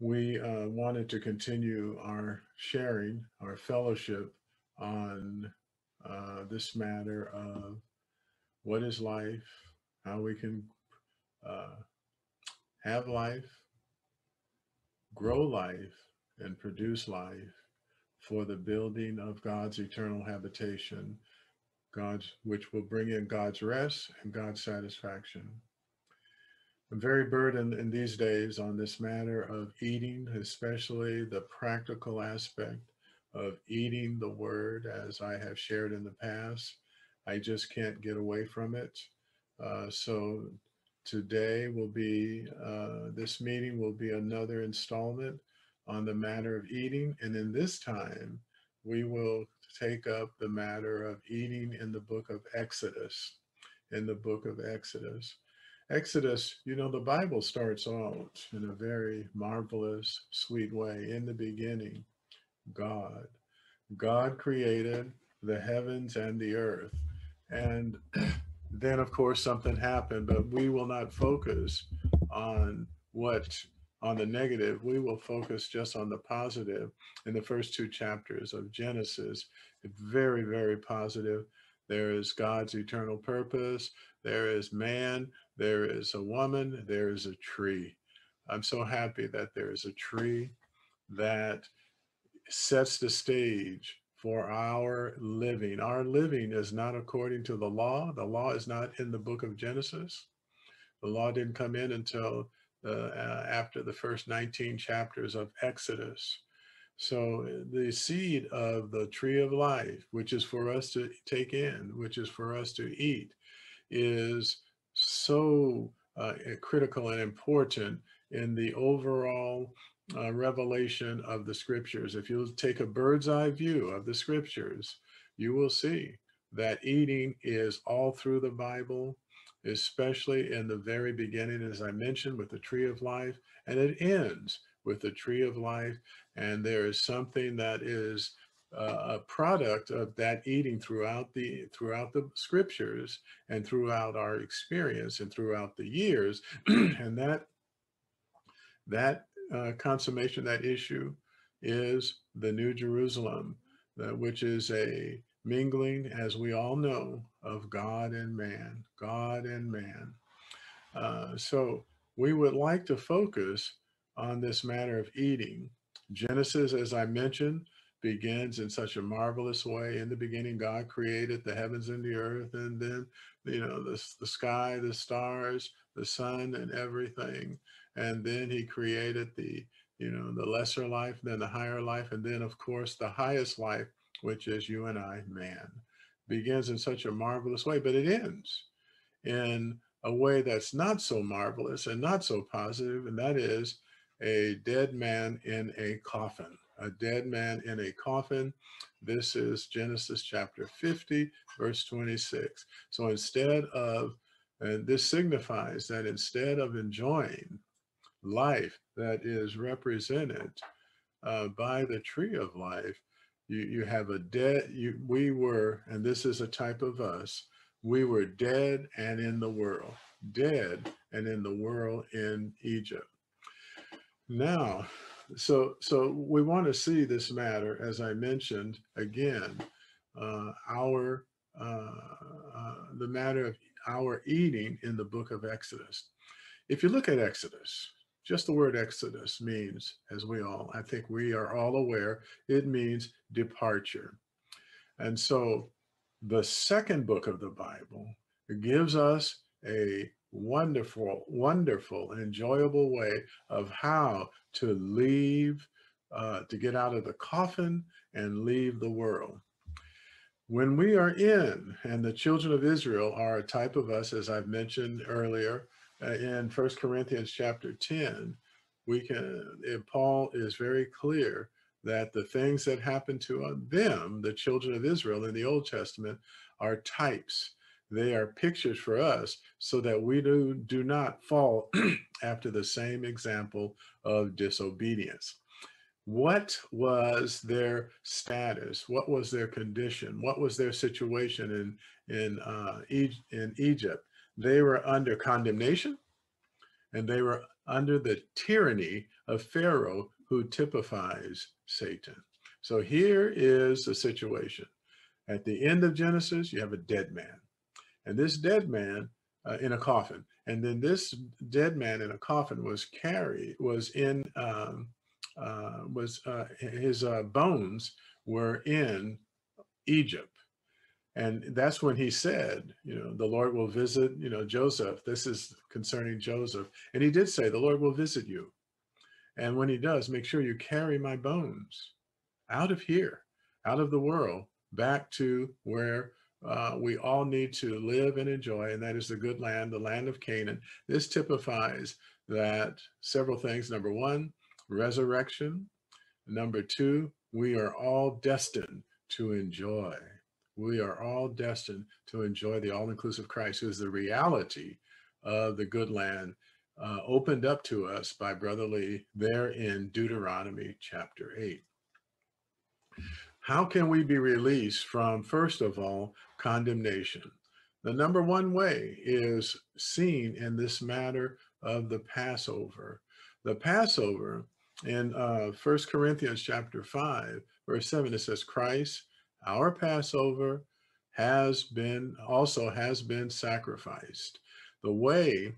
We wanted to continue our sharing, our fellowship on this matter of what is life, how we can uh, have life, grow life, and produce life for the building of God's eternal habitation, God's which will bring in God's rest and God's satisfaction. I'm very burdened in these days on this matter of eating, especially the practical aspect of eating the word, as I have shared in the past. I just can't get away from it. So today will be, this meeting will be another installment on the matter of eating. And in this time, we will take up the matter of eating in the book of Exodus. In the book of Exodus. Exodus, the Bible starts out in a very marvelous, sweet way. In the beginning, God. God created the heavens and the earth. And then, of course, something happened, but we will not focus on on the negative. We will focus just on the positive in the first two chapters of Genesis. Very, very positive. There is God's eternal purpose. There is man. There is a woman. There is a tree. I'm so happy that there is a tree that sets the stage for our living. Our living is not according to the law. The law is not in the book of Genesis. The law didn't come in until after the first 19 chapters of Exodus. So the seed of the tree of life, which is for us to take in, which is for us to eat, is so critical and important in the overall revelation of the scriptures. If you take a bird's eye view of the scriptures, you will see that eating is all through the Bible, especially in the very beginning, as I mentioned, with the tree of life, and it ends with the tree of life. And there is something that is a product of that eating throughout the scriptures and throughout our experience and throughout the years, and that consummation, that issue, is the New Jerusalem, which is a mingling, as we all know, of God and man, God and man. So we would like to focus on this matter of eating. Genesis, as I mentioned, begins in such a marvelous way. In the beginning, God created the heavens and the earth, and then, the sky, the stars, the sun, and everything. And then he created the lesser life, then the higher life, and then, of course, the highest life, which is you and I, man. Begins in such a marvelous way, but it ends in a way that's not so marvelous and not so positive, and that is a dead man in a coffin. A dead man in a coffin. This is Genesis chapter 50, verse 26. So instead of, and this signifies that instead of enjoying life that is represented by the tree of life, you have a dead, we were, and this is a type of us, we were dead and in the world, dead and in the world in Egypt. Now, so we want to see this matter, as I mentioned again, the matter of our eating in the book of Exodus. If you look at Exodus, just the word Exodus means, I think we are all aware, it means departure. And so the second book of the Bible gives us a wonderful, wonderful, enjoyable way of how to leave, to get out of the coffin and leave the world. When we are in, and the children of Israel are a type of us, as I've mentioned earlier, in 1 Corinthians chapter 10, Paul is very clear that the things that happen to them, the children of Israel in the Old Testament, are types. They are pictures for us so that we do not fall after the same example of disobedience. What was their status? What was their condition? What was their situation in Egypt? They were under condemnation, and they were under the tyranny of Pharaoh, who typifies Satan. So here is the situation. At the end of Genesis, you have a dead man. And this dead man in a coffin. And then this dead man in a coffin was his bones were in Egypt. And that's when he said, the Lord will visit, Joseph. This is concerning Joseph. And he did say, the Lord will visit you. And when he does, make sure you carry my bones out of here, out of the world, back to where we all need to live and enjoy, and that is the good land, the land of Canaan. This typifies that several things. Number one, resurrection. Number two, we are all destined to enjoy. We are all destined to enjoy the all-inclusive Christ, who is the reality of the good land opened up to us by Brother Lee there in Deuteronomy chapter 8. How can we be released from, first of all, condemnation? The number one way is seen in this matter of the Passover. The Passover in 1 Corinthians chapter 5, verse 7, it says, Christ, our Passover, has been sacrificed. The way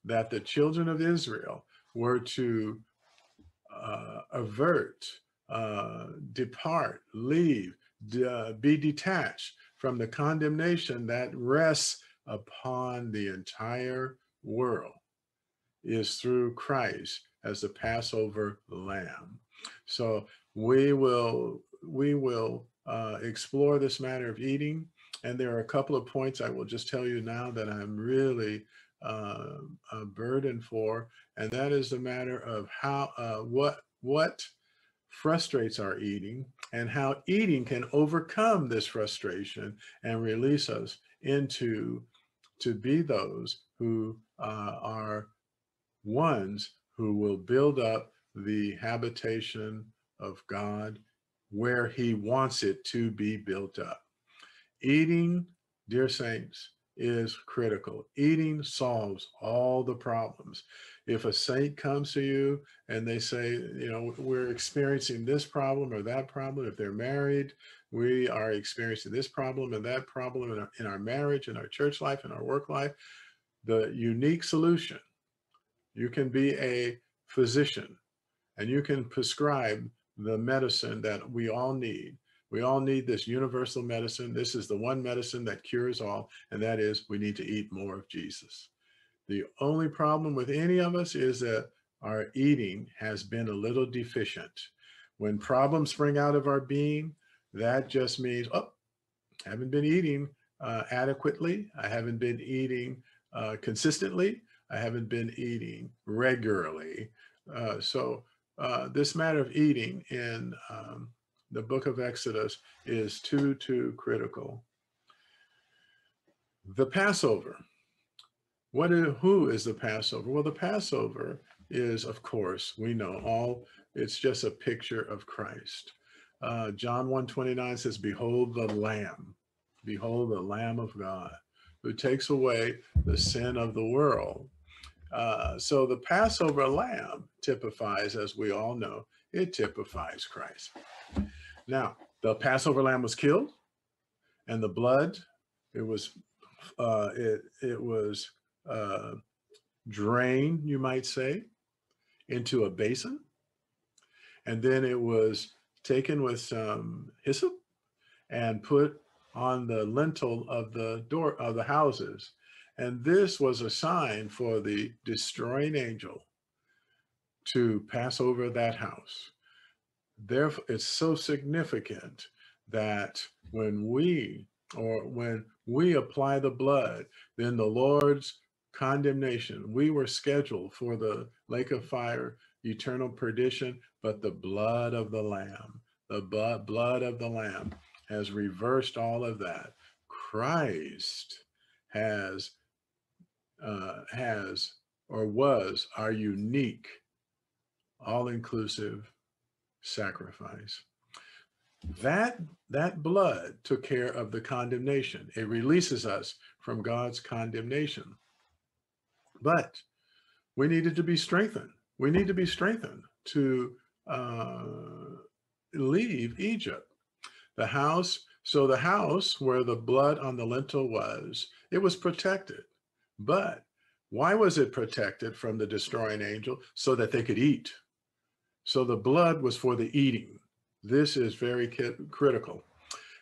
that the children of Israel were to avert, depart, leave, be detached from the condemnation that rests upon the entire world is through Christ as the Passover lamb. So we will explore this matter of eating. And there are a couple of points I will just tell you now that I'm really burdened for. And that is the matter of how, what frustrates our eating, and how eating can overcome this frustration and release us to be those who are ones who will build up the habitation of God where he wants it to be built up. Eating, dear saints, is critical. Eating solves all the problems. If a saint comes to you and they say, we're experiencing this problem or that problem, if they're married, we are experiencing this problem and that problem in our marriage, in our church life, in our work life, the unique solution, you can be a physician and you can prescribe the medicine that we all need. We all need this universal medicine. This is the one medicine that cures all, and that is we need to eat more of Jesus. The only problem with any of us is that our eating has been a little deficient. When problems spring out of our being, that just means, I haven't been eating adequately. I haven't been eating consistently. I haven't been eating regularly. So this matter of eating in the book of Exodus is too critical. The Passover. Who is the Passover? Well, the Passover is, of course, we know it's just a picture of Christ. John 1:29 says, behold the Lamb of God, who takes away the sin of the world. So the Passover lamb typifies, as we all know, it typifies Christ. Now, the Passover lamb was killed, and the blood, it was drained, you might say, into a basin, and then it was taken with some hyssop and put on the lintel of the door of the houses. And this was a sign for the destroying angel to pass over that house. Therefore, it's so significant that when we apply the blood, then the Lord's condemnation, we were scheduled for the lake of fire, eternal perdition, but the blood of the Lamb, has reversed all of that. Christ was our unique, all-inclusive sacrifice. That blood took care of the condemnation. It releases us from God's condemnation. But we needed to be strengthened. We need to be strengthened to leave Egypt. The house, so the house where the blood on the lintel was, it was protected. But why was it protected from the destroying angel? So that they could eat. So the blood was for the eating. This is very critical.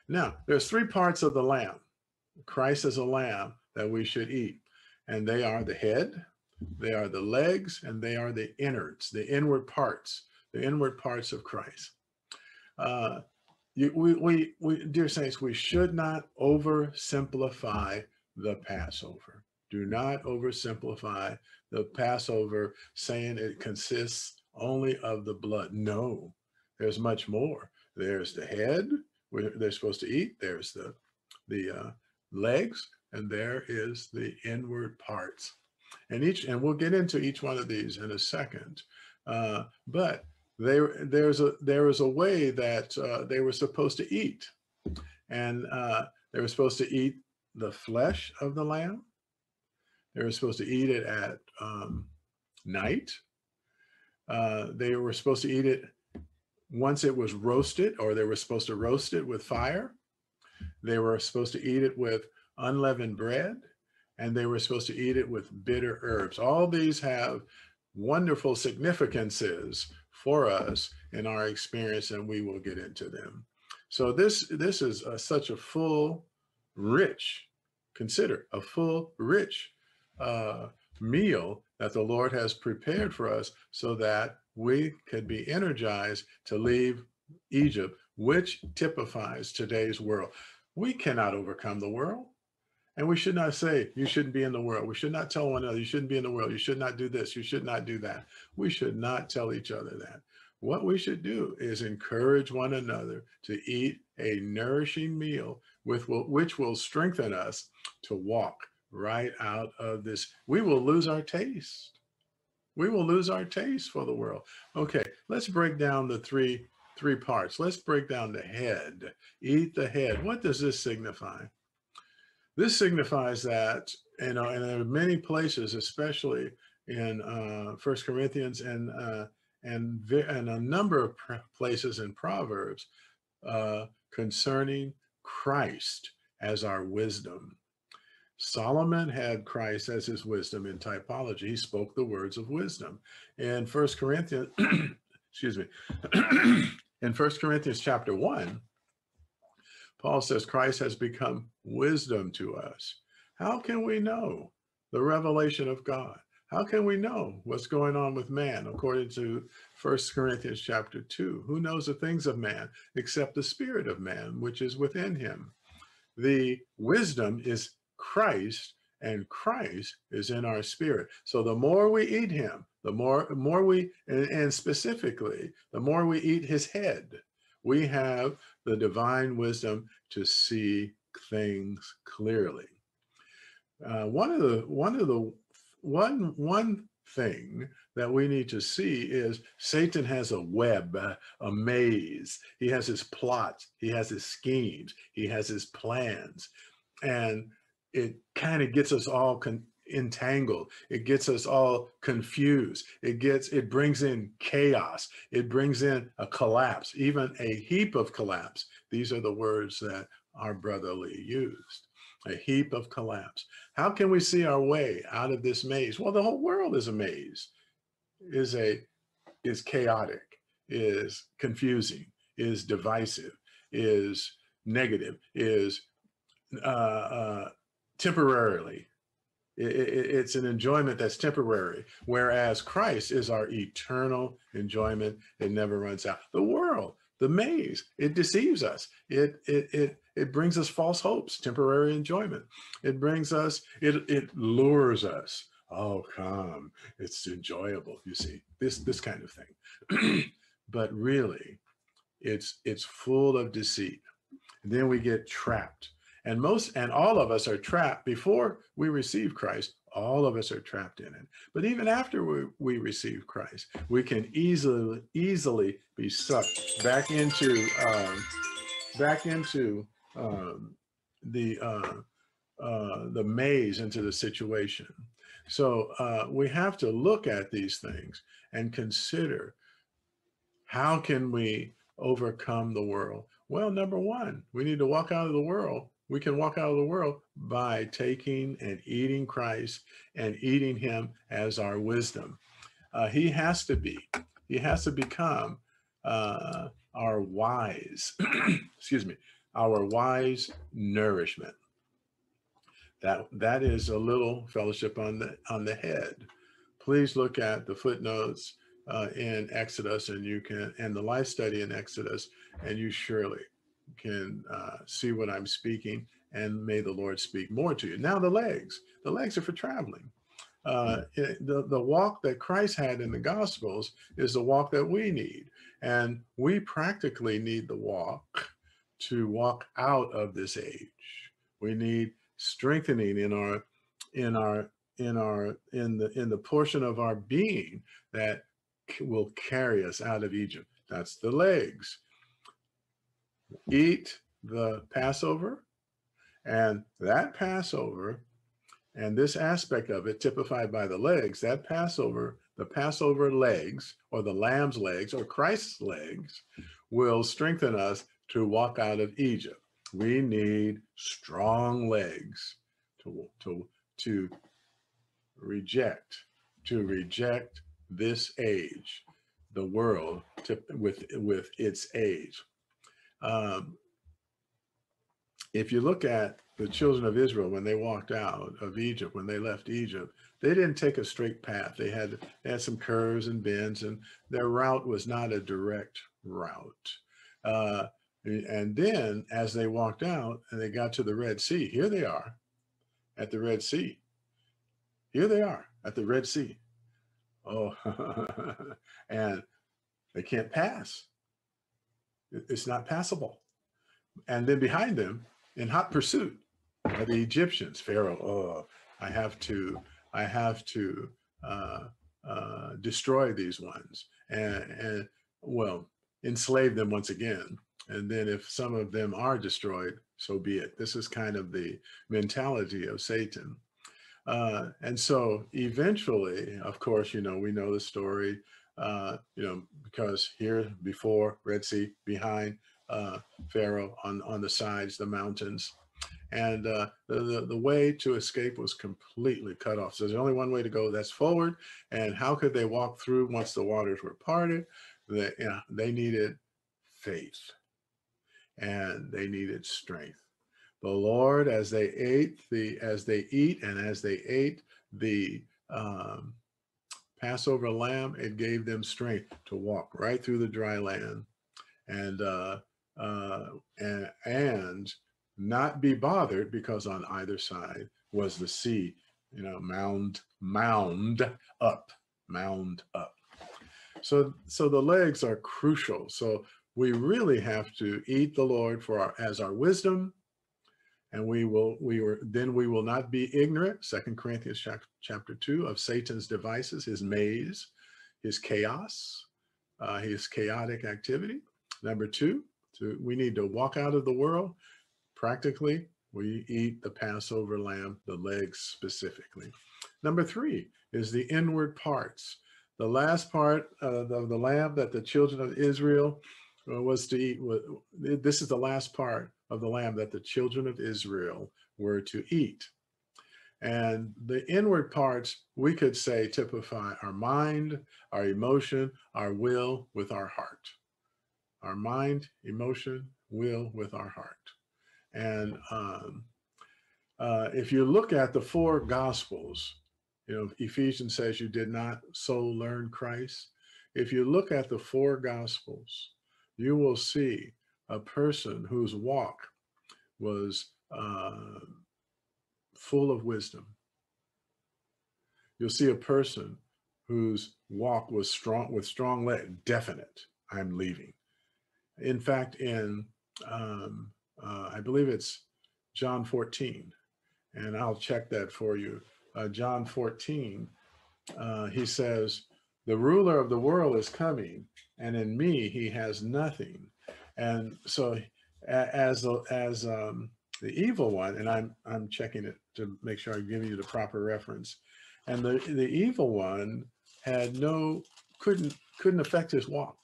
Now, there's three parts of the lamb. Christ is a lamb that we should eat. And they are the head, they are the legs, and they are the innards, the inward parts of Christ. Dear saints, we should not oversimplify the Passover. Do not oversimplify the Passover, saying it consists only of the blood. No, there's much more. There's the head, where they're supposed to eat. There's the legs, and there is the inward parts. And we'll get into each one of these in a second. But there was a way that they were supposed to eat, and they were supposed to eat the flesh of the lamb. They were supposed to eat it at night. They were supposed to eat it once it was roasted, or they were supposed to roast it with fire. They were supposed to eat it with unleavened bread, and they were supposed to eat it with bitter herbs. All these have wonderful significances for us in our experience, and we will get into them. So this is such a full, rich, consider a full, rich meal that the Lord has prepared for us so that we could be energized to leave Egypt, which typifies today's world. We cannot overcome the world. And we should not say, you shouldn't be in the world. We should not tell one another, you shouldn't be in the world. You should not do this. You should not do that. We should not tell each other that. What we should do is encourage one another to eat a nourishing meal which will strengthen us to walk right out of this. We will lose our taste. We will lose our taste for the world. Okay, let's break down the three parts. Let's break down the head. Eat the head. What does this signify? This signifies that, and there are many places, especially in 1 Corinthians and a number of places in Proverbs concerning Christ as our wisdom. Solomon had Christ as his wisdom in typology. He spoke the words of wisdom. In 1 Corinthians, excuse me, in 1 Corinthians chapter 1, Paul says Christ has become wisdom to us. How can we know the revelation of God? How can we know what's going on with man according to 1 Corinthians chapter 2? Who knows the things of man except the spirit of man, which is within him? The wisdom is Christ, and Christ is in our spirit. So the more we eat him, the more we, and specifically, the more we eat his head, we have the divine wisdom to see things clearly. One thing that we need to see is Satan has a web, a maze. He has his plots, he has his schemes, he has his plans, and it kind of gets us all entangled. It gets us all confused. It brings in chaos. It brings in a collapse, even a heap of collapse. These are the words that our brother Lee used. A heap of collapse. How can we see our way out of this maze? Well, the whole world is a maze, is chaotic, is confusing, is divisive, is negative, is temporarily. It's an enjoyment that's temporary, whereas Christ is our eternal enjoyment. It never runs out. The world, the maze, it deceives us. It brings us false hopes, temporary enjoyment. It lures us. Oh, come, it's enjoyable. You see, this kind of thing. But really, it's full of deceit. And then we get trapped. And all of us are trapped before we receive Christ. All of us are trapped in it. But even after we receive Christ, we can easily be sucked back into the maze, into the situation. So we have to look at these things and consider How can we overcome the world? Well, number one, we need to walk out of the world. We can walk out of the world by taking and eating Christ and eating him as our wisdom. He has to be, he has to become our wise, excuse me, our wise nourishment. That is a little fellowship on the head. Please look at the footnotes in Exodus, and you can, and the life study in Exodus, and you surely can see what I'm speaking, and may the Lord speak more to you. Now the legs are for traveling. The walk that Christ had in the Gospels is the walk that we need. And we practically need the walk to walk out of this age. We need strengthening in the portion of our being that will carry us out of Egypt. That's the legs. Eat the Passover, and that Passover, and this aspect of it typified by the legs, that Passover, the Passover legs, or the lamb's legs, or Christ's legs, will strengthen us to walk out of Egypt. We need strong legs to reject this age, the world with its age. If you look at the children of Israel, when they walked out of Egypt, when they left Egypt, they didn't take a straight path. They had some curves and bends, and their route was not a direct route. And then as they walked out and they got to the Red Sea, here they are at the Red Sea. Here they are at the Red Sea. Oh, and they can't pass. It's not passable. And then behind them, in hot pursuit, are the Egyptians. Pharaoh, oh, I have to destroy these ones and well, enslave them once again. And then if some of them are destroyed, so be it. This is kind of the mentality of Satan. And so eventually, of course, we know the story, because here before Red Sea, behind Pharaoh, on the sides, the mountains. And the way to escape was completely cut off. So there's only one way to go, that's forward. And how could they walk through once the waters were parted? They needed faith, and they needed strength. The Lord, as they ate the Passover lamb, it gave them strength to walk right through the dry land, and not be bothered, because on either side was the sea, mound up. So the legs are crucial. So we really have to eat the Lord as our wisdom, and we will not be ignorant, 2 Corinthians chapter 2, of Satan's devices, his maze, his chaos, his chaotic activity. Number two, we need to walk out of the world. Practically, we eat the Passover lamb, the legs specifically. Number three is the inward parts. The last part of the lamb that the children of Israel was to eat. This is the last part of the lamb that the children of Israel were to eat. And the inward parts, we could say, typify our mind, our emotion, our will with our heart. Our mind, emotion, will with our heart. And if you look at the four Gospels, Ephesians says you did not so learn Christ. If you look at the four Gospels, you will see a person whose walk was full of wisdom. You'll see a person whose walk was strong, with strong legs, definite, I'm leaving. In fact, in I believe it's John 14, and I'll check that for you. John 14, he says, the ruler of the world is coming, and in me he has nothing. And so as the evil one, and I'm checking it to make sure I'm giving you the proper reference, and the evil one had couldn't affect his walk.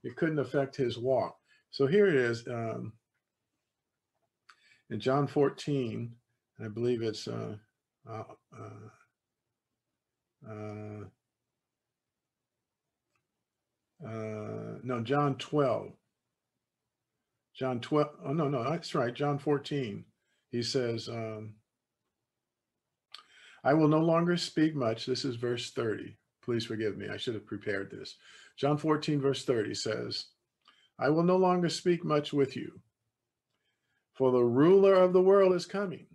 It couldn't affect his walk. So here it is in John 14. I believe it's no, John 12. John 12. Oh, no, that's right. John 14. He says, I will no longer speak much. This is verse 30. Please forgive me. I should have prepared this. John 14, verse 30 says, I will no longer speak much with you, for the ruler of the world is coming,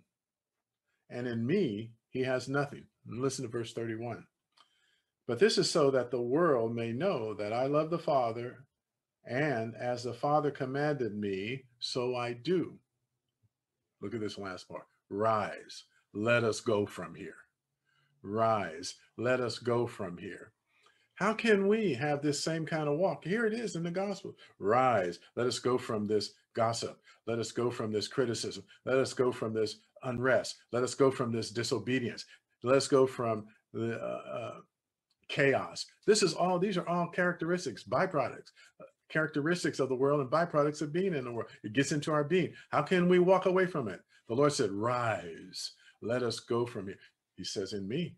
and in me he has nothing. And listen to verse 31. But this is so that the world may know that I love the Father, and as the Father commanded me, so I do. Look at this last part. Rise, let us go from here. Rise, let us go from here. How can we have this same kind of walk? Here it is in the gospel. Rise, let us go from this gossip. Let us go from this criticism. Let us go from this unrest. Let us go from this disobedience. Let us go from the chaos. These are all characteristics, byproducts, characteristics of the world and byproducts of being in the world. It gets into our being. How can we walk away from it? The Lord said, rise, let us go from here. He says, in me.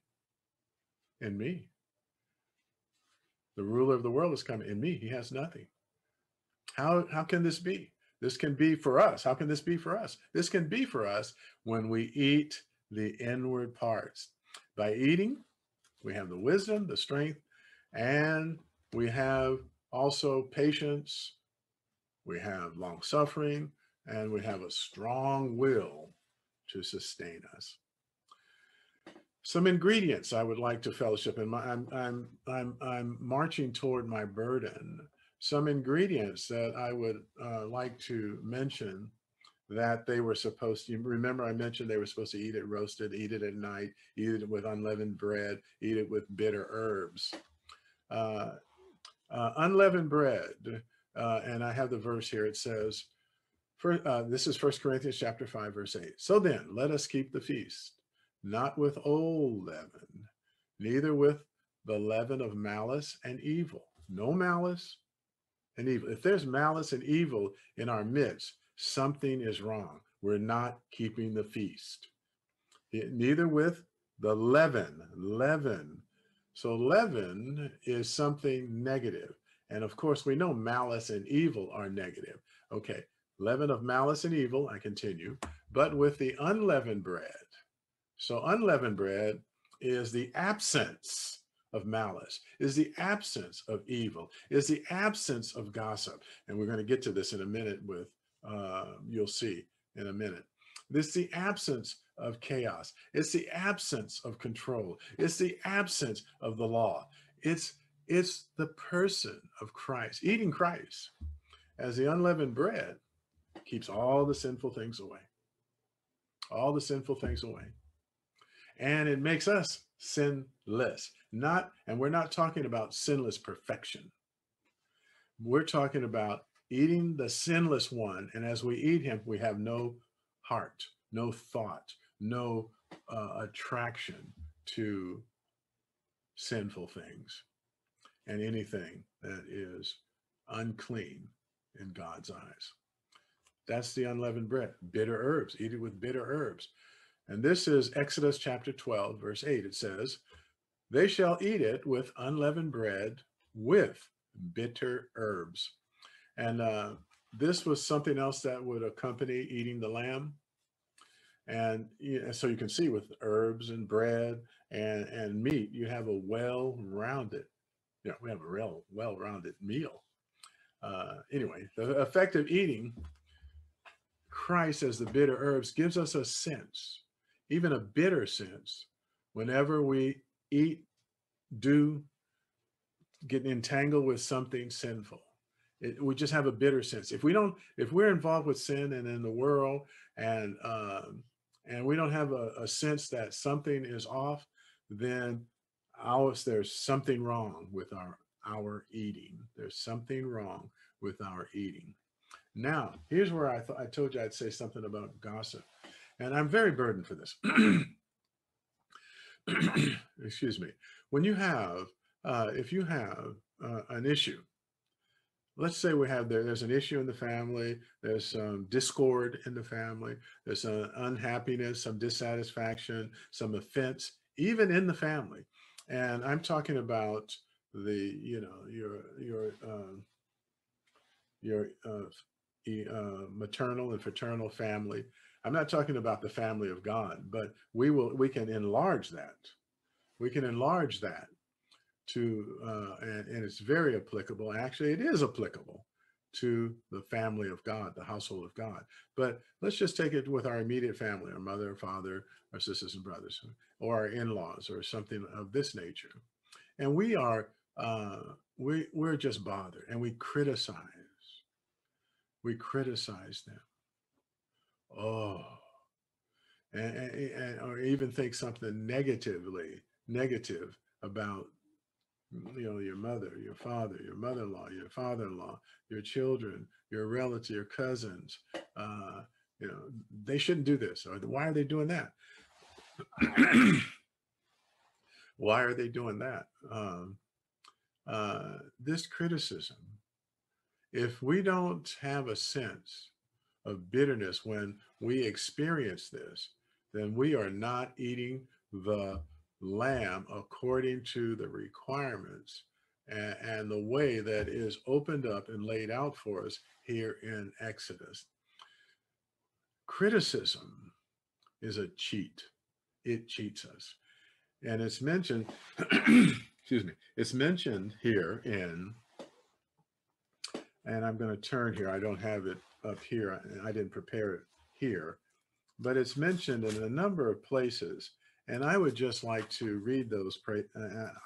The ruler of the world is coming. In me, he has nothing. How can this be? This can be for us. How can this be for us? This can be for us when we eat the inward parts. By eating, we have the wisdom, the strength, and we have also patience. We have long suffering, and we have a strong will to sustain us. Some ingredients I would like to fellowship, and I'm marching toward my burden. Some ingredients that I would like to mention that they were supposed to. Remember, I mentioned they were supposed to eat it roasted, eat it at night, eat it with unleavened bread, eat it with bitter herbs. Unleavened bread, and I have the verse here. It says, this is 1 Corinthians chapter 5, verse 8. So then, let us keep the feast, not with old leaven, neither with the leaven of malice and evil. No malice and evil. If there's malice and evil in our midst, something is wrong. We're not keeping the feast. Neither with the leaven. So leaven is something negative. And of course, we know malice and evil are negative. Okay, leaven of malice and evil, I continue, but with the unleavened bread. So unleavened bread is the absence of malice, is the absence of evil, is the absence of gossip. And we're going to get to this in a minute with, you'll see in a minute. This is the absence of chaos. It's the absence of control. It's the absence of the law. It's the person of Christ, eating Christ as the unleavened bread keeps all the sinful things away. All the sinful things away. And it makes us sinless. And we're not talking about sinless perfection. We're talking about eating the sinless one. And as we eat him, we have no heart, no thought, no attraction to sinful things and anything that is unclean in God's eyes. That's the unleavened bread. Bitter herbs. Eat it with bitter herbs. And this is Exodus chapter 12, verse 8. It says, they shall eat it with unleavened bread with bitter herbs. And this was something else that would accompany eating the lamb. And so you can see with herbs and bread and meat, you have a well-rounded, we have a real well-rounded meal. Anyway, the effect of eating Christ as the bitter herbs gives us a sense, even a bitter sense, whenever we get entangled with something sinful. We just have a bitter sense. If we're involved with sin and in the world, and we don't have a sense that something is off, then there's something wrong with our eating. There's something wrong with our eating. Now, here's where I told you I'd say something about gossip, and I'm very burdened for this. Excuse me. When you have, if you have an issue let's say there's an issue in the family, there's some discord in the family, there's some unhappiness, some dissatisfaction, some offense, even in the family. And I'm talking about your maternal and fraternal family. I'm not talking about the family of God, but we can enlarge that. We can enlarge that to and it's very applicable. Actually, it is applicable to the family of God, the household of God. But let's just take it with our immediate family, our mother, father, our sisters and brothers, or our in-laws, or something of this nature. And we're just bothered, and we criticize. We criticize them. Oh, or even think something negative about your mother, your father, your mother-in-law, your father-in-law, your children, your relatives, your cousins. You know, they shouldn't do this, or why are they doing that? Why are they doing that? This criticism, if we don't have a sense of bitterness when we experience this, then we are not eating the lamb according to the requirements and the way that is opened up and laid out for us here in Exodus. Criticism is a cheat. It cheats us. And it's mentioned, excuse me, it's mentioned here and I'm going to turn here. I don't have it up here. I didn't prepare it here, but it's mentioned in a number of places. And I would just like to read those.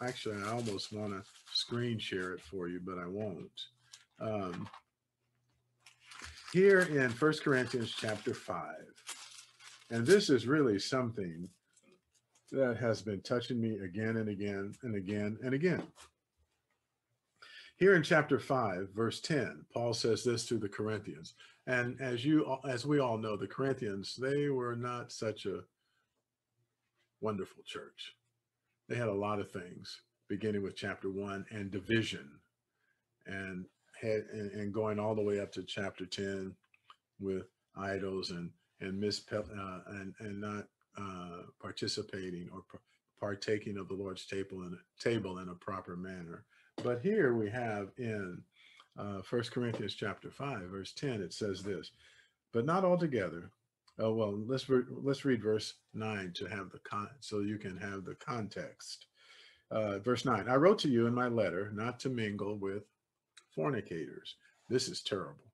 Actually, I almost want to screen share it for you, but I won't. Here in 1 Corinthians chapter 5, and this is really something that has been touching me again and again and again and again. Here in chapter 5, verse 10, Paul says this to the Corinthians. And as we all know, the Corinthians, they were not such a wonderful church. They had a lot of things, beginning with chapter 1 and division, and going all the way up to chapter 10 with idols and not participating or partaking of the Lord's table in a proper manner. But here we have in 1 Corinthians chapter 5, verse 10, it says this, but not altogether. Oh, well, let's read verse 9 to have so you can have the context. Verse 9, I wrote to you in my letter not to mingle with fornicators. This is terrible.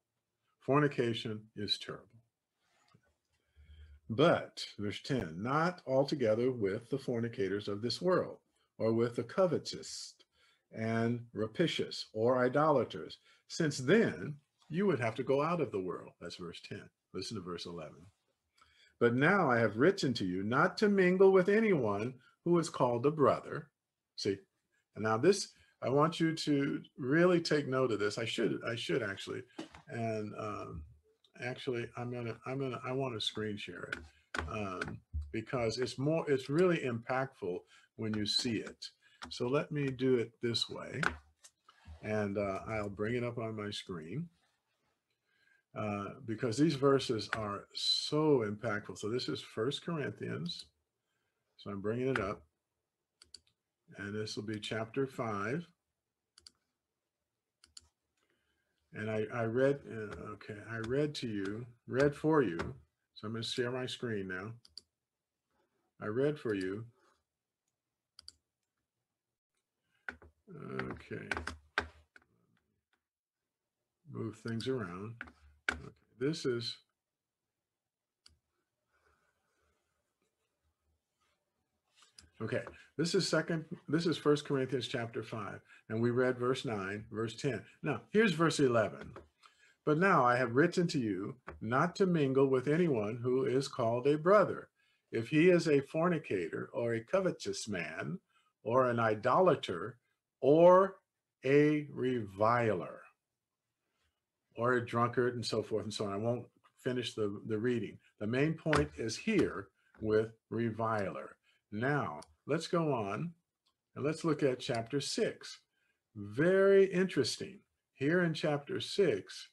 Fornication is terrible. But, verse 10, not altogether with the fornicators of this world, or with the covetous and rapacious, or idolaters, since then you would have to go out of the world. That's verse 10. Listen to verse 11. But now I have written to you not to mingle with anyone who is called a brother. See, and now this, I want you to really take note of this. I should actually, and actually, I want to screen share it because it's really impactful when you see it. So let me do it this way, and I'll bring it up on my screen because these verses are so impactful. So this is 1 Corinthians. So I'm bringing it up, and this will be chapter 5. And I read for you. So I'm going to share my screen now. I read for you. Okay. Move things around. Okay. This is This is 1 Corinthians chapter 5. And we read verse 9, verse 10. Now, here's verse 11. But now I have written to you not to mingle with anyone who is called a brother, if he is a fornicator or a covetous man or an idolater or a reviler or a drunkard and so forth and so on. I won't finish the reading. The main point is here with reviler. Now, let's go on and let's look at chapter 6. Very interesting. here in chapter 6,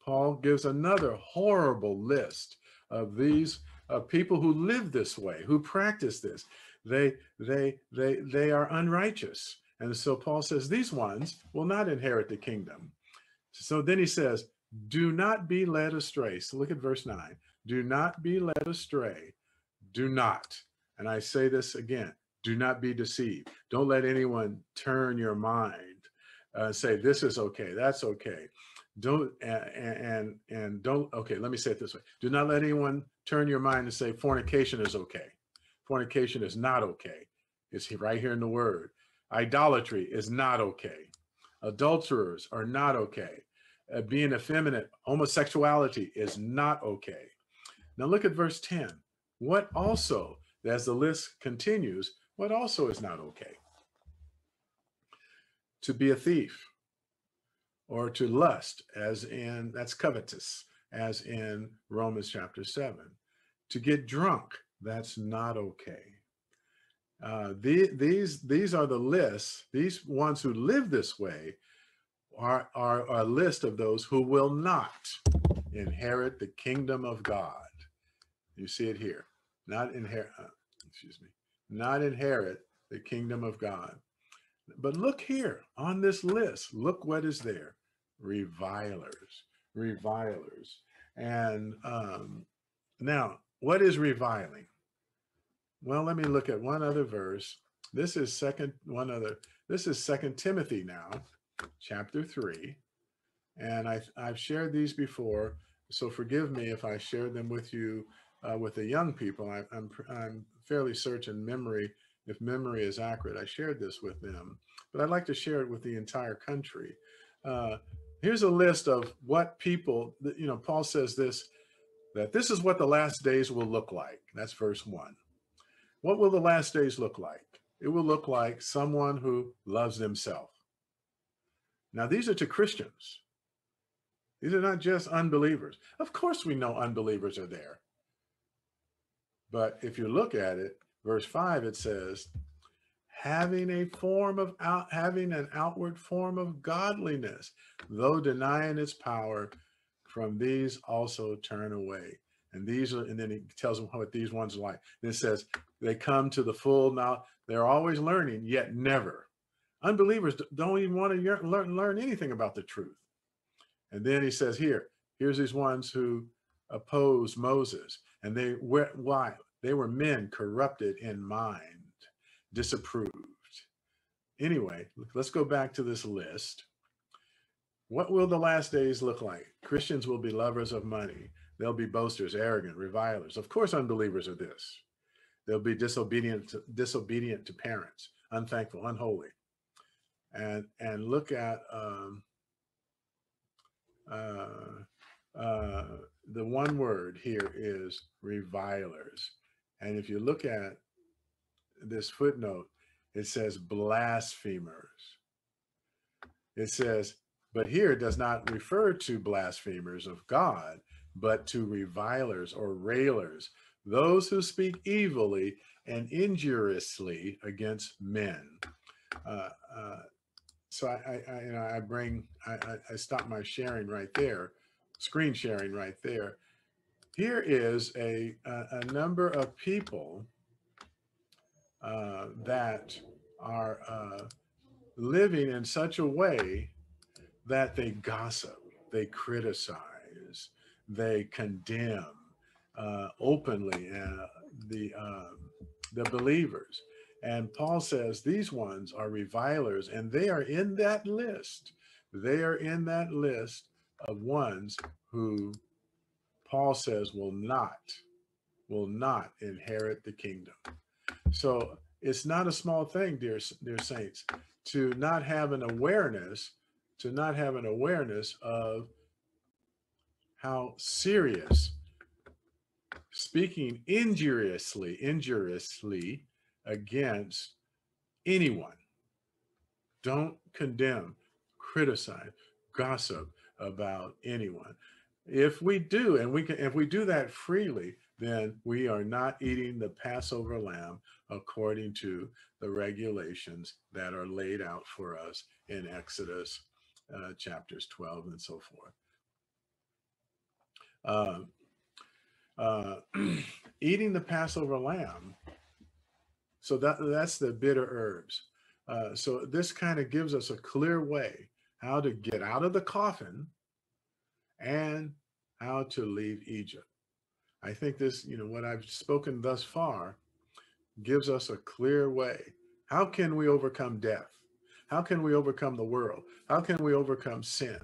Paul gives another horrible list of these people who live this way, who practice this. They are unrighteous. And so Paul says these ones will not inherit the kingdom. So then he says, do not be led astray. So look at verse 9. Do not be led astray. Do not. And I say this again, do not be deceived. Don't let anyone turn your mind, say this is okay, that's okay. Don't and don't, okay, let me say it this way. Do not let anyone turn your mind and say fornication is okay. Fornication is not okay. It's right here in the word. Idolatry is not okay. Adulterers are not okay. Being effeminate, homosexuality is not okay. Now look at verse 10. What also, as the list continues, what also is not okay? To be a thief, or to lust, as in, that's covetous, as in Romans chapter 7. To get drunk, that's not okay. These are the lists. These ones who live this way are a list of those who will not inherit the kingdom of God. You see it here. Not inherit the kingdom of God. But look here on this list. Look what is there. Revilers. And now, what is reviling? Well, let me look at one other verse. This is Second Timothy now, chapter 3. And I've shared these before, so forgive me if I shared them with you, with the young people. I'm fairly certain if memory is accurate, I shared this with them, but I'd like to share it with the entire country. Here's a list of what people, Paul says that this is what the last days will look like. That's verse 1. What will the last days look like? It will look like someone who loves themselves. Now, these are to Christians. These are not just unbelievers. Of course, we know unbelievers are there. But if you look at it, verse 5, it says, having an outward form of godliness, though denying its power, from these also turn away. And then he tells them what these ones are like. Then it says, they come to the full now. They're always learning, yet never. Unbelievers don't even want to learn anything about the truth. And then he says, here's these ones who oppose Moses. And why? They were men corrupted in mind, disapproved. Anyway, let's go back to this list. What will the last days look like? Christians will be lovers of money. They'll be boasters, arrogant, revilers. Of course, unbelievers are this. They'll be disobedient to parents, unthankful, unholy. And look at the one word here is revilers. And if you look at this footnote, it says blasphemers. It says, but here it does not refer to blasphemers of God, but to revilers or railers, those who speak evilly and injuriously against men. So I stop my sharing right there, screen sharing right there. Here is a number of people that are living in such a way that they gossip, they criticize, they condemn openly the believers. And Paul says these ones are revilers, and they are in that list. They are in that list of ones who Paul says will not inherit the kingdom. So it's not a small thing, dear saints, to not have an awareness of how serious speaking injuriously against anyone. Don't condemn, criticize, gossip about anyone. If we do, if we do that freely, then we are not eating the Passover lamb according to the regulations that are laid out for us in Exodus chapters 12 and so forth. Uh, uh, eating the Passover lamb. So that's the bitter herbs. So this kind of gives us a clear way how to get out of the coffin and how to leave Egypt. I think this, what I've spoken thus far gives us a clear way. How can we overcome death? How can we overcome the world? How can we overcome sin?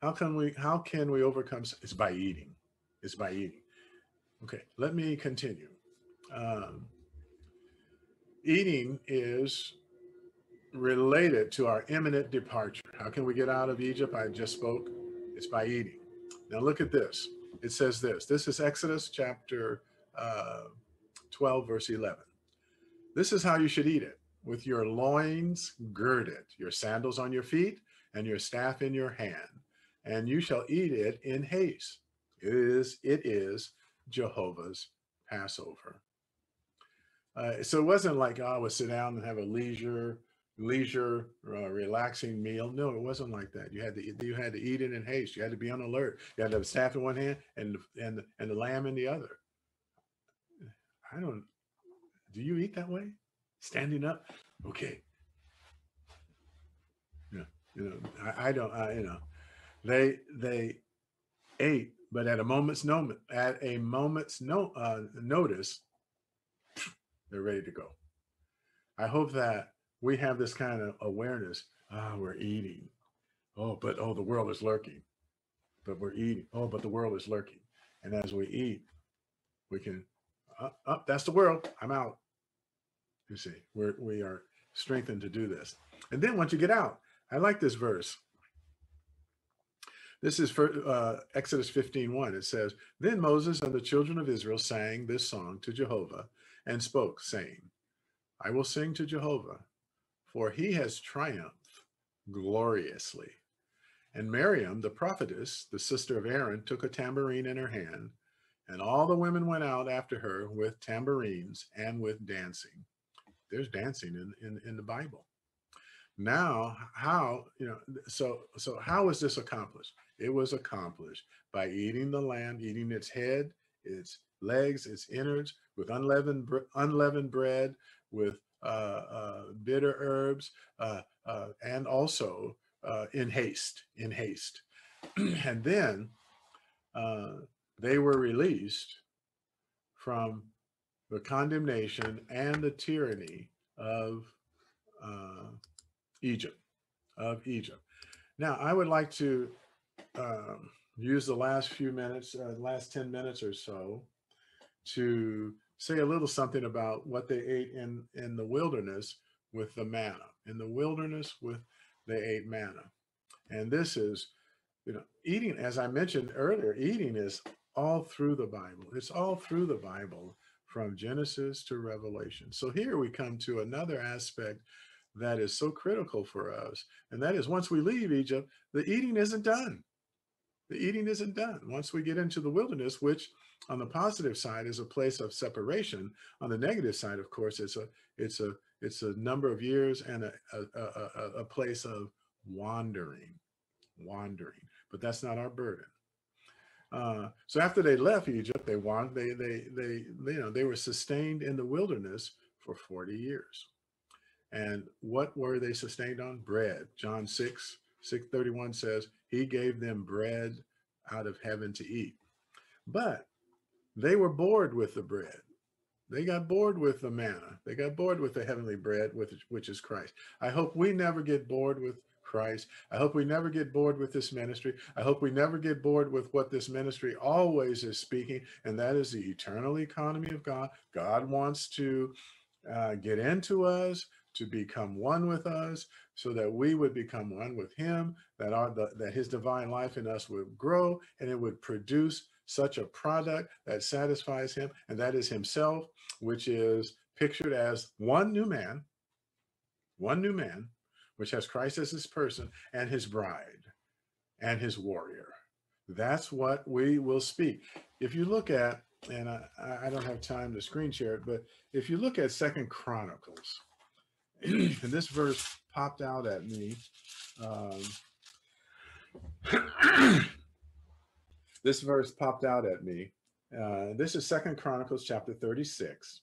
How can we overcome? It's by eating. It's by eating. Okay, let me continue. Eating is related to our imminent departure. How can we get out of Egypt? I just spoke. It's by eating. Now look at this. It says this. This is Exodus chapter 12, verse 11. This is how you should eat it: with your loins girded, your sandals on your feet, and your staff in your hand. And you shall eat it in haste. It is Jehovah's Passover. So it wasn't like, I would sit down and have a leisure, relaxing meal. No, it wasn't like that. You had to eat it in haste. You had to be on alert. You had to have a staff in one hand and the lamb in the other. Do you eat that way? Standing up? Okay. Yeah. I don't, they ate, but at a moment's notice, they're ready to go. I hope that we have this kind of awareness. We're eating. The world is lurking. But we're eating. But the world is lurking. And as we eat, we can, that's the world. I'm out. You see, we are strengthened to do this. And then once you get out, I like this verse. This is for Exodus 15:1. It says, "Then Moses and the children of Israel sang this song to Jehovah and spoke, saying, I will sing to Jehovah, for he has triumphed gloriously. And Miriam, the prophetess, the sister of Aaron, took a tambourine in her hand, and all the women went out after her with tambourines and with dancing." There's dancing in the Bible. Now, so how was this accomplished? It was accomplished by eating the lamb, eating its head, its legs, its innards, with unleavened bread, with bitter herbs, and also in haste. And then they were released from the condemnation and the tyranny of Egypt. Now, I would like to use the last few minutes, last 10 minutes or so, to say a little something about what they ate in the wilderness with the manna. In the wilderness they ate manna. And this is, eating, as I mentioned earlier, eating is all through the Bible. It's all through the Bible from Genesis to Revelation. So here we come to another aspect that is so critical for us. And that is, once we leave Egypt, the eating isn't done. The eating isn't done. Once we get into the wilderness, which on the positive side is a place of separation, on the negative side, of course, it's a number of years and a place of wandering. But that's not our burden. So after they left Egypt, they were sustained in the wilderness for 40 years. And what were they sustained on? Bread. John 6:31 says, he gave them bread out of heaven to eat. But they were bored with the bread. They got bored with the manna. They got bored with the heavenly bread, which is Christ. I hope we never get bored with Christ. I hope we never get bored with this ministry. I hope we never get bored with what this ministry always is speaking, and that is the eternal economy of God. God wants to get into us, to become one with us, so that we would become one with him, that his divine life in us would grow, and it would produce such a product that satisfies him, and that is himself, which is pictured as one new man, which has Christ as his person and his bride and his warrior. That's what we will speak. If you look at, and I don't have time to screen share it, but if you look at 2 Chronicles, and this verse popped out at me This verse popped out at me. This is Second Chronicles chapter 36,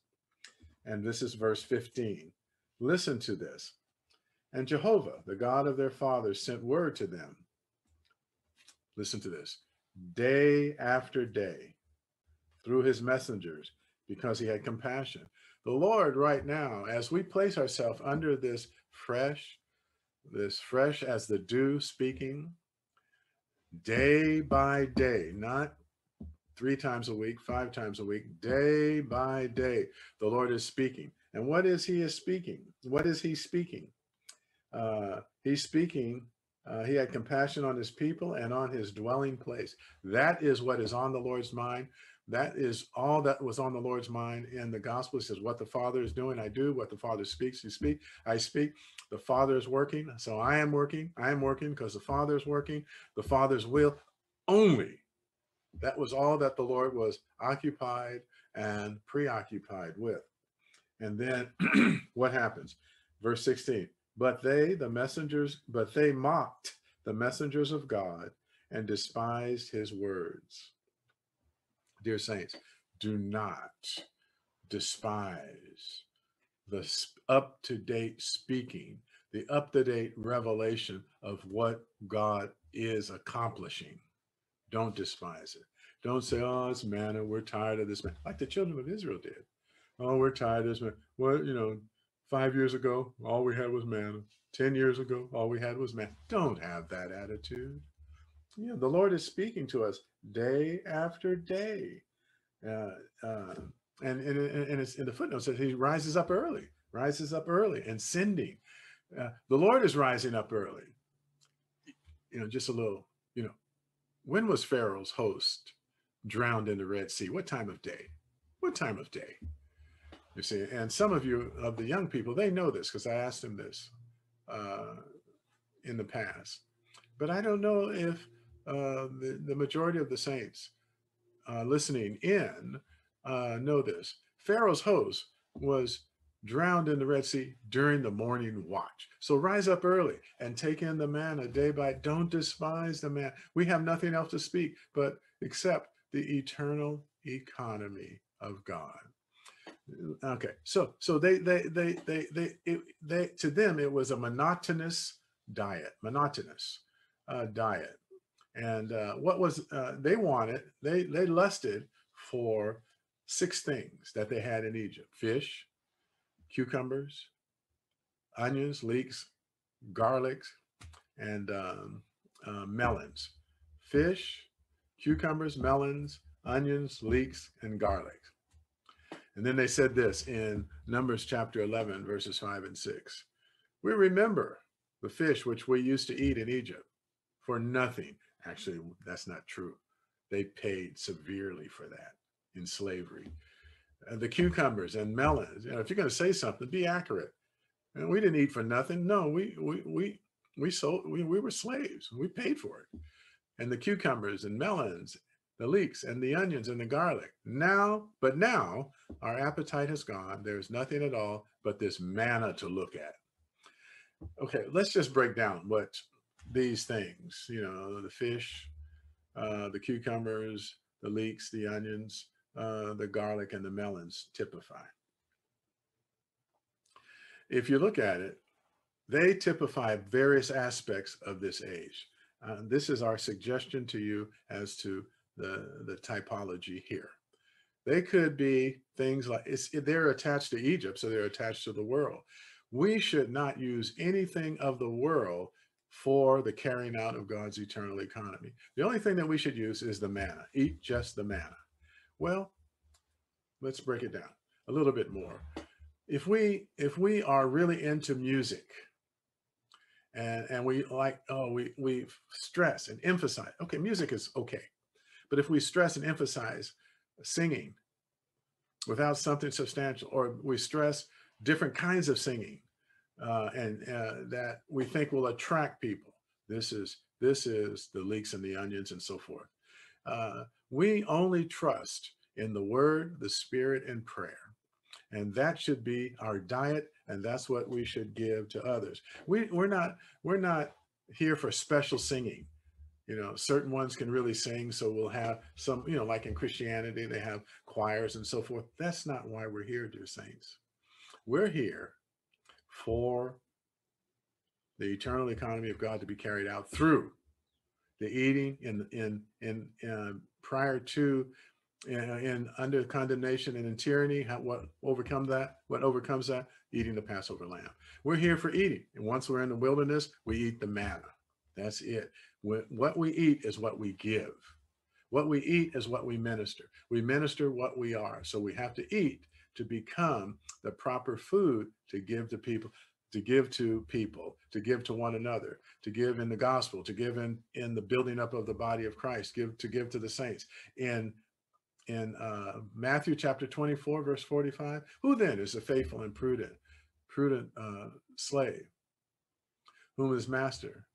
and this is verse 15. Listen to this. And Jehovah, the God of their fathers, sent word to them. Listen to this. Day after day, through his messengers, because he had compassion. The Lord right now, as we place ourselves under this fresh as the dew speaking, day by day, not 3 times a week, 5 times a week, day by day, the Lord is speaking. And what is he speaking? What is he speaking? He's speaking, he had compassion on his people and on his dwelling place. That is what is on the Lord's mind. That is all that was on the Lord's mind in the gospel. It says, what the Father is doing, I do. What the Father speaks, I speak. The Father is working, so I am working. I am working because the Father is working. The Father's will only. That was all that the Lord was occupied and preoccupied with. And then what happens? Verse 16. But they mocked the messengers of God and despised his words. Dear saints, do not despise the up-to-date speaking, the up-to-date revelation of what God is accomplishing. Don't despise it. Don't say, oh, it's manna. We're tired of this manna. Like the children of Israel did. Oh, we're tired of this manna. Well, 5 years ago, all we had was manna. 10 years ago, all we had was manna. Don't have that attitude. The Lord is speaking to us day after day. And it's in the footnote says he rises up early and sending. The Lord is rising up early. Just a little, when was Pharaoh's host drowned in the Red Sea? What time of day? What time of day? You see, and some of you, of the young people, they know this because I asked them this in the past. But I don't know if the majority of the saints listening in know this. Pharaoh's host was drowned in the Red Sea during the morning watch. So rise up early and take in the manna day by day. Don't despise the manna. We have nothing else to speak but except the eternal economy of God. Okay, so they to them it was a monotonous diet, and what was they wanted? They lusted for 6 things that they had in Egypt: fish, cucumbers, onions, leeks, garlics, and melons. Fish, cucumbers, melons, onions, leeks, and garlic. And then they said this in Numbers chapter 11, verses 5 and 6. We remember the fish which we used to eat in Egypt for nothing. Actually, that's not true. They paid severely for that in slavery. The cucumbers and melons. If you're going to say something, be accurate. And we didn't eat for nothing. No, we were slaves. We paid for it. And the cucumbers and melons, the leeks and the onions and the garlic. Now our appetite has gone. There's nothing at all but this manna to look at. Okay, let's just break down what these things, the fish, the cucumbers, the leeks, the onions, the garlic, and the melons typify. If you look at it, they typify various aspects of this age. This is our suggestion to you as to the typology here. They could be things like, they're attached to Egypt, so they're attached to the world. We should not use anything of the world for the carrying out of God's eternal economy. The only thing that we should use is the manna. Eat just the manna. Well, let's break it down a little bit more. If we are really into music and we like, we stress and emphasize, okay, music is okay. But if we stress and emphasize singing without something substantial, or we stress different kinds of singing that we think will attract people, this is the leeks and the onions and so forth. We only trust in the word, the spirit, and prayer. And that should be our diet, and that's what we should give to others. We're not here for special singing. certain ones can really sing. So we'll have some, like in Christianity, they have choirs and so forth. That's not why we're here, dear saints. We're here for the eternal economy of God to be carried out through the eating in prior to in under condemnation and in tyranny. What overcomes that? Eating the Passover lamb. We're here for eating, and once we're in the wilderness, we eat the manna. That's it. What we eat is what we give. What we eat is what we minister. We minister what we are. So we have to eat to become the proper food to give to people, to give to one another, to give in the gospel, to give in the building up of the body of Christ, to give to the saints. In Matthew chapter 24, verse 45, who then is a faithful and prudent slave, whom his master,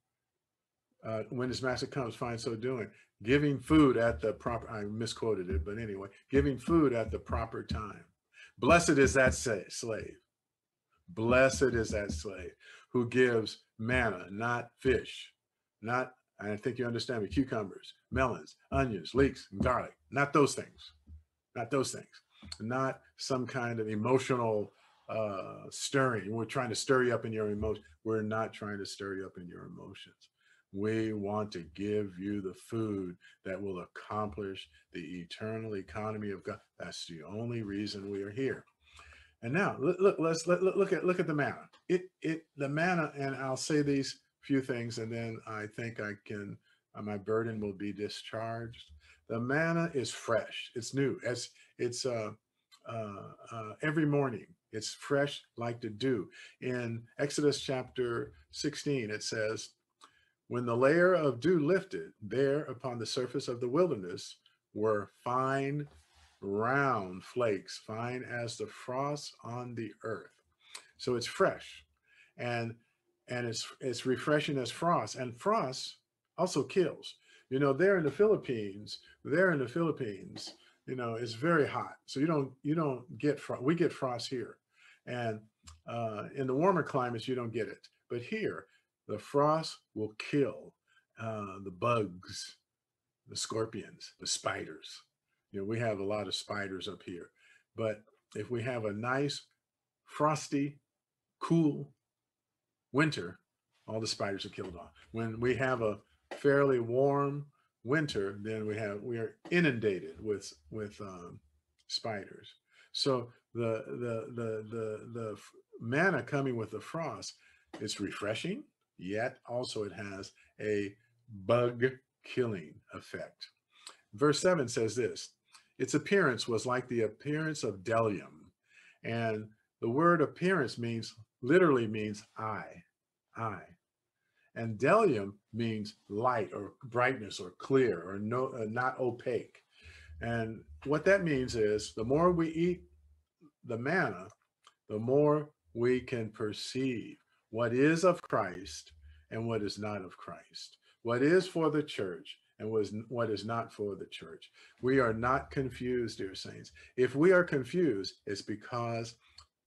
when his master comes, finds so doing, giving food at the proper, I misquoted it, but anyway, giving food at the proper time. Blessed is that slave. Blessed is that slave who gives manna, not fish, not, I think you understand me, cucumbers, melons, onions, leeks, and garlic. Not those things. Not those things. Not some kind of emotional stirring. We're trying to stir you up in your emotions. We're not trying to stir you up in your emotions. We want to give you the food that will accomplish the eternal economy of God. That's the only reason we are here. And now let's look at the manna. The manna, and I'll say these few things, and then I think I can. My burden will be discharged. The manna is fresh. It's new. It's every morning. It's fresh like the dew. In Exodus chapter 16, it says, when the layer of dew lifted, there upon the surface of the wilderness were fine round flakes, fine as the frost on the earth. So it's fresh, and it's refreshing as frost. And frost also kills. There in the Philippines, it's very hot. So you don't get frost. We get frost here, and in the warmer climates you don't get it. But here, the frost will kill the bugs, the scorpions, the spiders. We have a lot of spiders up here. But if we have a nice, frosty, cool winter, all the spiders are killed off. When we have a fairly warm winter, then we are inundated with spiders. So the manna coming with the frost, it's refreshing, yet also it has a bug killing effect. Verse 7 says this: its appearance was like the appearance of bdellium. And the word appearance literally means eye. And bdellium means light or brightness or clear or not opaque. And what that means is the more we eat the manna, the more we can perceive what is of Christ and what is not of Christ, what is for the church and what is not for the church. We are not confused, dear saints. If we are confused, it's because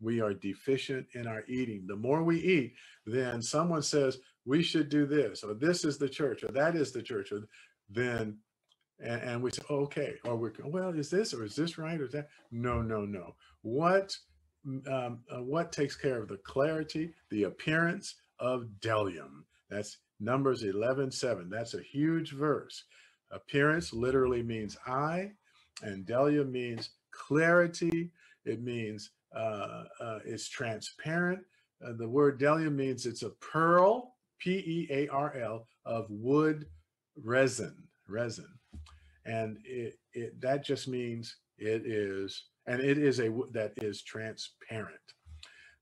we are deficient in our eating. The more we eat, then someone says, we should do this, or this is the church, or that is the church, or then, and we say, okay, or well, is this right, or is that? No. What takes care of the clarity, the appearance of bdellium? That's Numbers 11:7. That's a huge verse. Appearance literally means eye, and bdellium means clarity. It means it's transparent. The word bdellium means it's a pearl, P-E-A-R-L, of wood resin. And that just means it is, and it is that is transparent.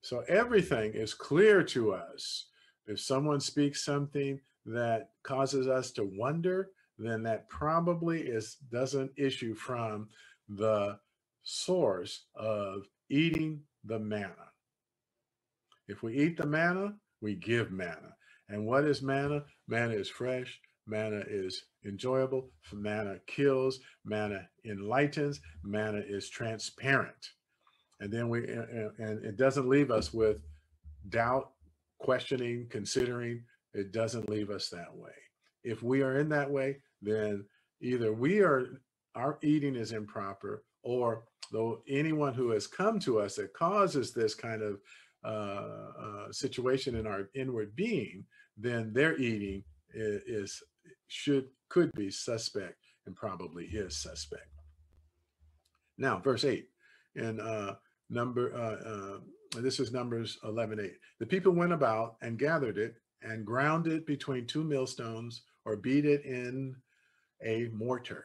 So everything is clear to us. If someone speaks something that causes us to wonder, then that probably doesn't issue from the source of eating the manna. If we eat the manna, we give manna. And what is manna? Manna is fresh. Manna is enjoyable. Manna kills. Manna enlightens. Manna is transparent. And then and it doesn't leave us with doubt, questioning, considering. It doesn't leave us that way. If we are in that way, then either our eating is improper, or though anyone who has come to us that causes this kind of situation in our inward being, then their eating is could be suspect and probably is suspect. Now, verse 8, and number this is Numbers 11:8. The people went about and gathered it and ground it between two millstones, or beat it in a mortar.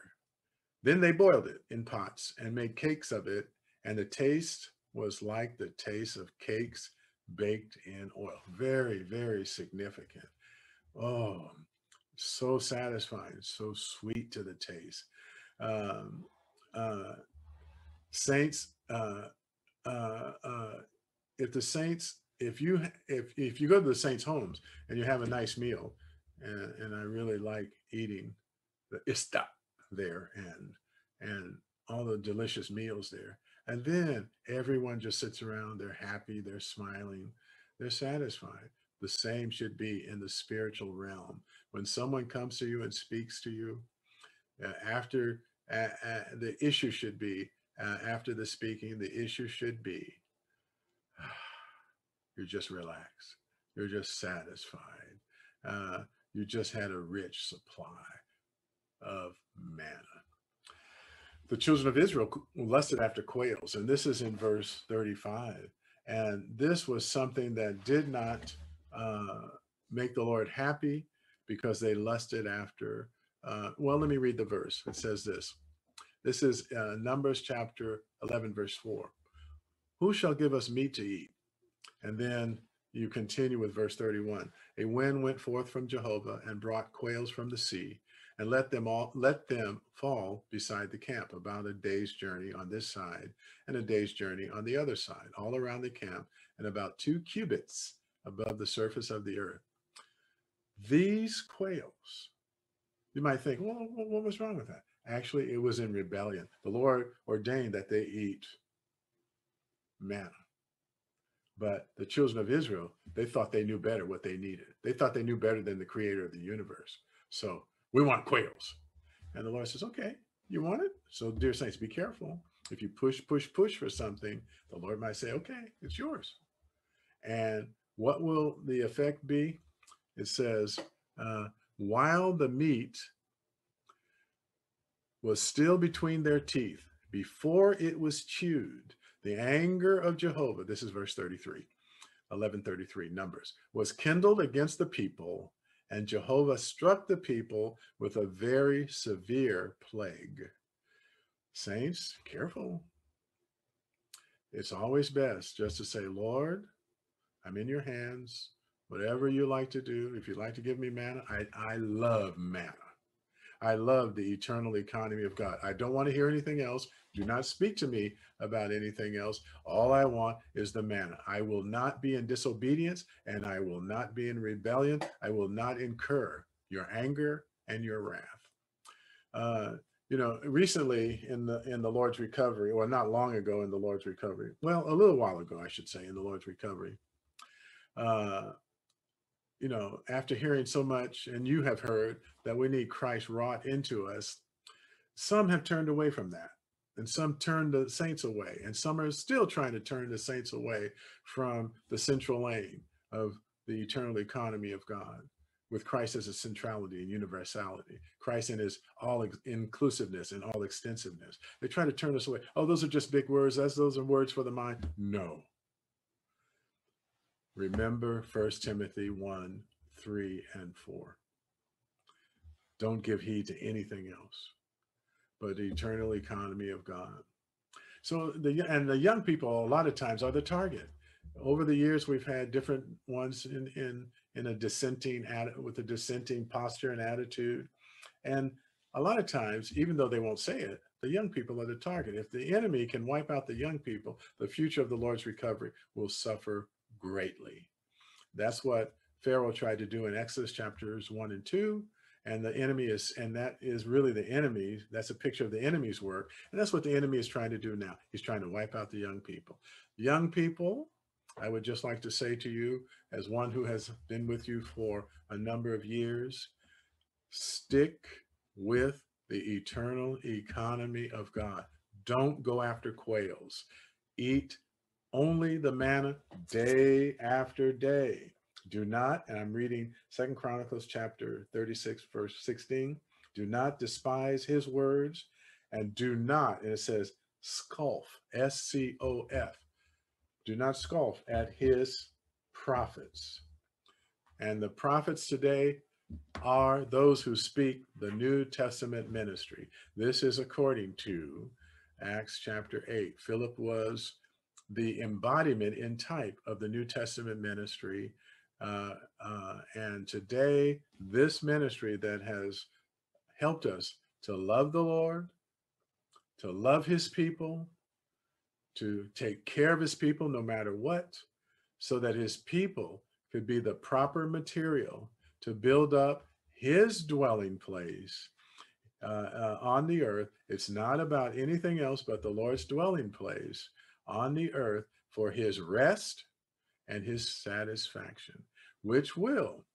Then they boiled it in pots and made cakes of it, and the taste was like the taste of cakes baked in oil. Very, very significant. Oh, so satisfying, so sweet to the taste. Um, uh, Saints, if the saints, if you go to the saints' homes and you have a nice meal, and I really like eating the ista there, and all the delicious meals there, and then everyone just sits around, they're happy, they're smiling, they're satisfied. The same should be in the spiritual realm. When someone comes to you and speaks to you, after the issue should be, after the speaking, the issue should be, you're just relaxed. You're just satisfied. You just had a rich supply of manna. The children of Israel lusted after quails, and this is in verse 35. And this was something that did not make the Lord happy, because they lusted after. Well, let me read the verse. It says this. This is Numbers chapter 11, verse 4. Who shall give us meat to eat? And then you continue with verse 31. A wind went forth from Jehovah and brought quails from the sea, and let them fall beside the camp, about a day's journey on this side and a day's journey on the other side, all around the camp, and about 2 cubits above the surface of the earth. These quails, you might think, well, what was wrong with that? Actually, it was in rebellion. The Lord ordained that they eat manna. But the children of Israel, they thought they knew better what they needed. They thought they knew better than the creator of the universe. So we want quails. And the Lord says, okay, you want it? So dear saints, be careful. If you push for something, the Lord might say, okay, it's yours. And what will the effect be? It says, while the meat was still between their teeth, before it was chewed, the anger of Jehovah, this is verse 33, 11:33, Numbers, was kindled against the people, and Jehovah struck the people with a very severe plague. Saints, careful. It's always best just to say, Lord, I'm in your hands. Whatever you like to do, if you'd like to give me manna, I love manna. I love the eternal economy of God. I don't want to hear anything else. Do not speak to me about anything else. All I want is the manna. I will not be in disobedience, and I will not be in rebellion. I will not incur your anger and your wrath. Recently in the Lord's recovery, or not long ago in the Lord's recovery, well, a little while ago, I should say, in the Lord's recovery, after hearing so much, and you have heard that we need Christ wrought into us, some have turned away from that, and some turned the saints away, and some are still trying to turn the saints away from the central aim of the eternal economy of God, with Christ as a centrality and universality, Christ in his all inclusiveness and all extensiveness. They try to turn us away. Oh, those are just big words. Those are words for the mind. No. Remember 1 Timothy 1, 3, and 4. Don't give heed to anything else but the eternal economy of God. So the young people a lot of times are the target. Over the years, we've had different ones in a dissenting with a dissenting posture and attitude. And a lot of times, even though they won't say it, the young people are the target. If the enemy can wipe out the young people, the future of the Lord's recovery will suffer greatly. That's what Pharaoh tried to do in Exodus chapters 1 and 2. And the enemy that is really the enemy. That's a picture of the enemy's work. And that's what the enemy is trying to do now. He's trying to wipe out the young people. Young people, I would just like to say to you, as one who has been with you for a number of years, Stick with the eternal economy of God. Don't go after quails. Eat only the manna day after day. Do not, and I'm reading 2 Chronicles chapter 36, verse 16. Do not despise his words, and do not, and it says scoff, S-C-O-F. Do not scoff at his prophets. And the prophets today are those who speak the New Testament ministry. This is according to Acts chapter 8. Philip was the embodiment in type of the New Testament ministry. And today, this ministry that has helped us to love the Lord, to love his people, to take care of his people no matter what, so that his people could be the proper material to build up his dwelling place on the earth. It's not about anything else but the Lord's dwelling place on the earth for his rest and his satisfaction, which will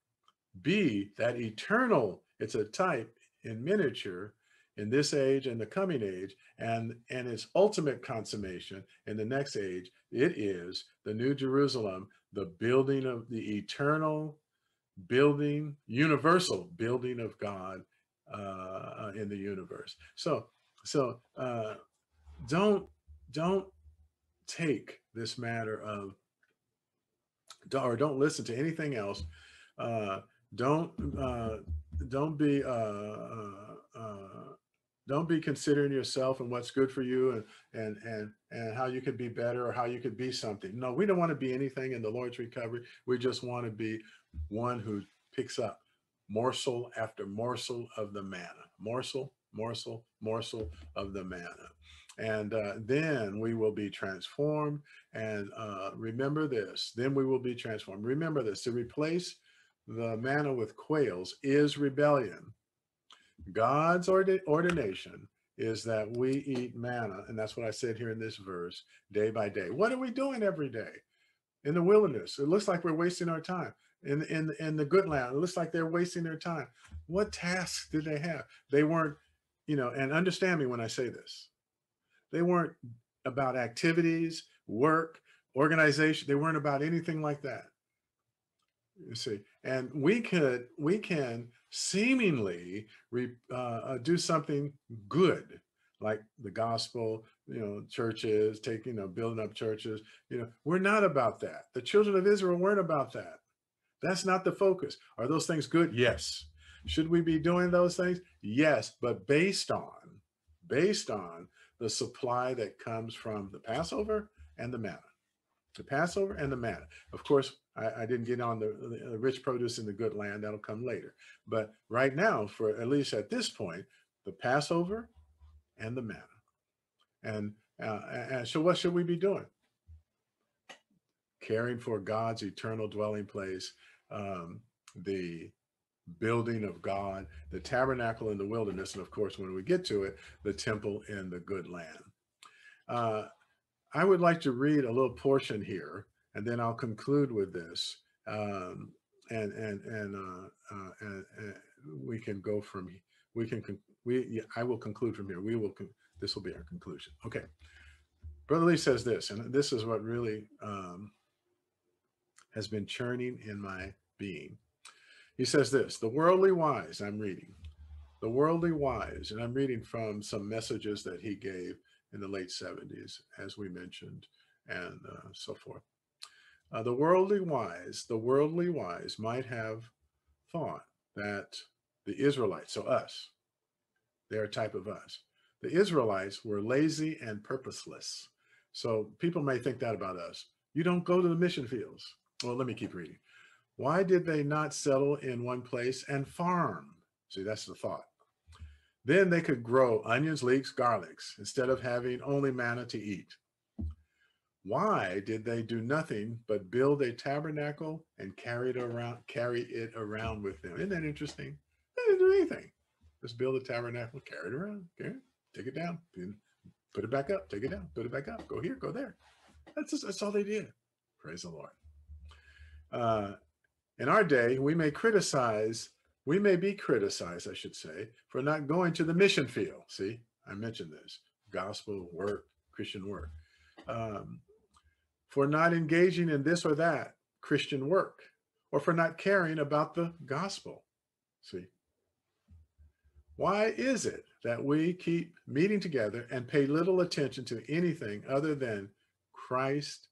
be that eternal, it's a type in miniature in this age and the coming age, and its ultimate consummation in the next age. It is the New Jerusalem, the building of the eternal building, universal building of God in the universe. So don't take this matter of, or don't listen to anything else. Don't be don't be considering yourself and what's good for you and how you could be better or how you could be something. No, we don't want to be anything in the Lord's recovery. We just want to be one who picks up morsel after morsel of the manna, morsel of the manna. And then we will be transformed. And remember this, then we will be transformed. Remember this, to replace the manna with quails is rebellion. God's ordination is that we eat manna, and that's what I said here in this verse, day by day. What are we doing every day in the wilderness? It looks like we're wasting our time. In the good land, it looks like they're wasting their time. What tasks did they have? They weren't, and understand me when I say this. They weren't about activities, work, organization. They weren't about anything like that. You see, and we can seemingly do something good, like the gospel, churches, building up churches. We're not about that. The children of Israel weren't about that. That's not the focus. Are those things good? Yes. Should we be doing those things? Yes, but based on the supply that comes from the Passover and the manna. The Passover and the manna. Of course, I didn't get on the rich produce in the good land. That'll come later. But right now, for at least at this point, the Passover and the manna. And so what should we be doing? Caring for God's eternal dwelling place, the building of God, the tabernacle in the wilderness, and of course, when we get to it, the temple in the good land. I would like to read a little portion here, and then I'll conclude with this, and we can go from. I will conclude from here. This will be our conclusion. Okay, Brother Lee says this, and this is what really has been churning in my being. He says this: the worldly wise. I'm reading. The worldly wise, and I'm reading from some messages that he gave in the late 70s, as we mentioned, and so forth. The worldly wise might have thought that the Israelites, so us, they're a type of us. The Israelites were lazy and purposeless. So people may think that about us. You don't go to the mission fields. Well, let me keep reading. Why did they not settle in one place and farm? See, that's the thought. Then they could grow onions, leeks, garlics, instead of having only manna to eat. Why did they do nothing but build a tabernacle and carry it around with them? Isn't that interesting? They didn't do anything. Just build a tabernacle, carry it around, okay? Take it down, put it back up, take it down, put it back up, go here, go there. That's all they did. Praise the Lord. In our day, we may criticize We may be criticized, I should say, for not going to the mission field. See, I mentioned this: gospel work, Christian work. Um, for not engaging in this or that Christian work, or for not caring about the gospel. See, why is it that we keep meeting together and pay little attention to anything other than Christ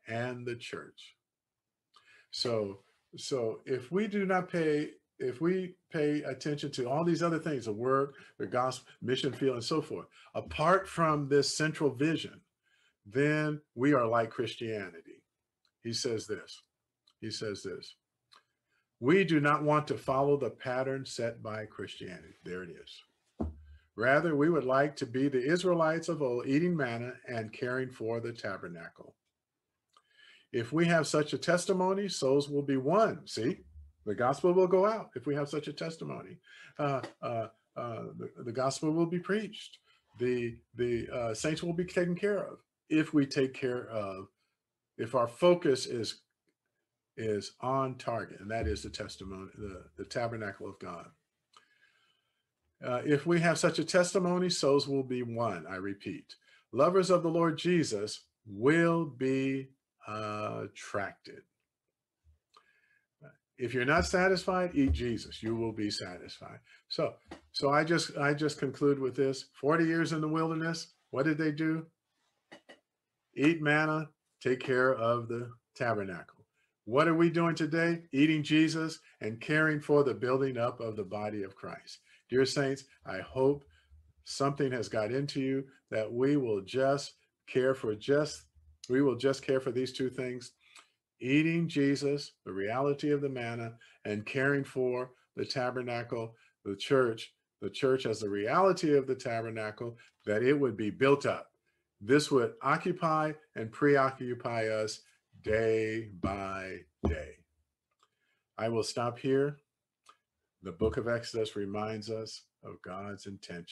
and the church? So, so if we pay attention to all these other things, the work, the gospel, mission field, and so forth, apart from this central vision, then we are like Christianity. He says this. He says this. We do not want to follow the pattern set by Christianity. There it is. Rather, we would like to be the Israelites of old, eating manna and caring for the tabernacle. If we have such a testimony, souls will be won. See, the gospel will go out if we have such a testimony. The gospel will be preached. The saints will be taken care of if we take care of, if our focus is on target, and that is the testimony, the tabernacle of God. If we have such a testimony, souls will be won. I repeat, lovers of the Lord Jesus will be attracted. If you're not satisfied, eat Jesus. You will be satisfied. So I just conclude with this. 40 years in the wilderness. What did they do? Eat manna, take care of the tabernacle. What are we doing today? Eating Jesus and caring for the building up of the body of Christ. Dear saints, I hope something has got into you that we will just care for these two things: eating Jesus, the reality of the manna, and caring for the tabernacle, the church as the reality of the tabernacle, that it would be built up. This would occupy and preoccupy us day by day. I will stop here. The book of Exodus reminds us of God's intention.